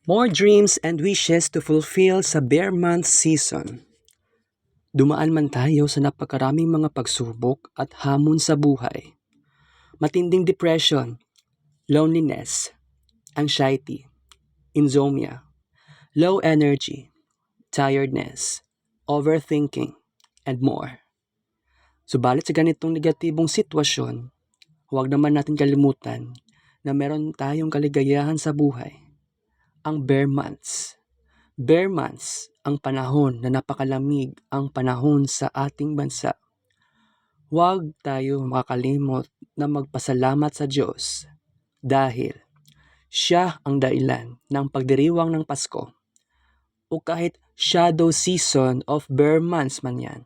More dreams and wishes to fulfill sa Bear Month season. Dumaan man tayo sa napakaraming mga pagsubok at hamon sa buhay. Matinding depression, loneliness, anxiety, insomnia, low energy, tiredness, overthinking, and more. Subalit sa ganitong negatibong sitwasyon, huwag naman natin kalimutan na meron tayong kaligayahan sa buhay. Ang Bear Months. Bear months, ang panahon na napakalamig ang panahon sa ating bansa. Huwag tayo makakalimot na magpasalamat sa Diyos dahil Siya ang dahilan ng pagdiriwang ng Pasko o kahit shadow season of bear months man yan.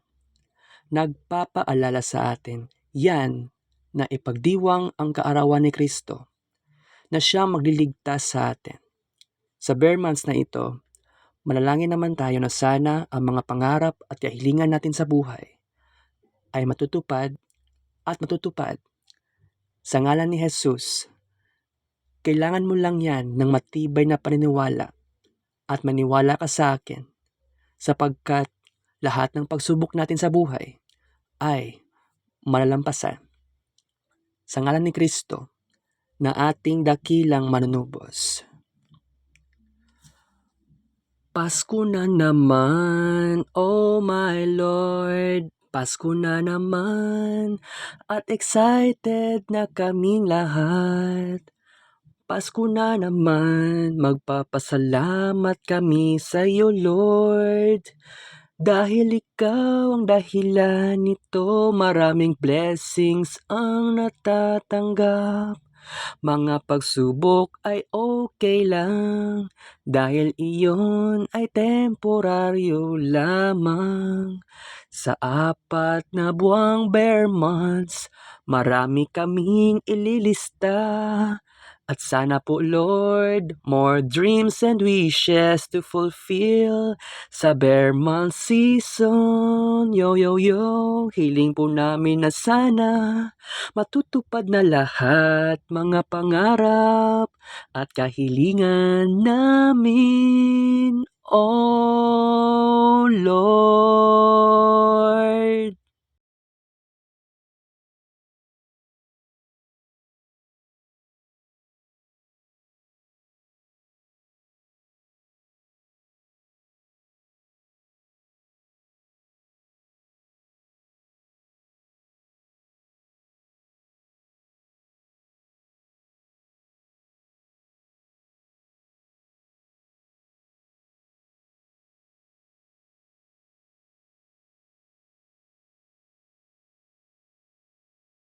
Nagpapaalala sa atin yan na ipagdiwang ang kaarawan ni Kristo na Siya magliligtas sa atin. Sa bear months na ito, manalangin naman tayo na sana ang mga pangarap at kahilingan natin sa buhay ay matutupad at matutupad. Sa ngalan ni Jesus, kailangan mo lang yan ng matibay na paniniwala at maniwala ka sa akin sapagkat lahat ng pagsubok natin sa buhay ay malalampasan. Sa ngalan ni Kristo na ating dakilang manunubos. Pasko na naman, oh my Lord, Pasko na naman, at excited na kaming lahat. Pasko na naman, magpapasalamat kami sa iyo, Lord. Dahil ikaw ang dahilan nito, maraming blessings ang natatanggap. Mga pagsubok ay okay lang dahil iyon ay temporaryo lamang. Sa 4 na buwang bear months, marami kaming ililista. At sana po, Lord, more dreams and wishes to fulfill sa bear month season. Yo, yo, yo, hiling po namin na sana matutupad na lahat mga pangarap at kahilingan namin, oh Lord.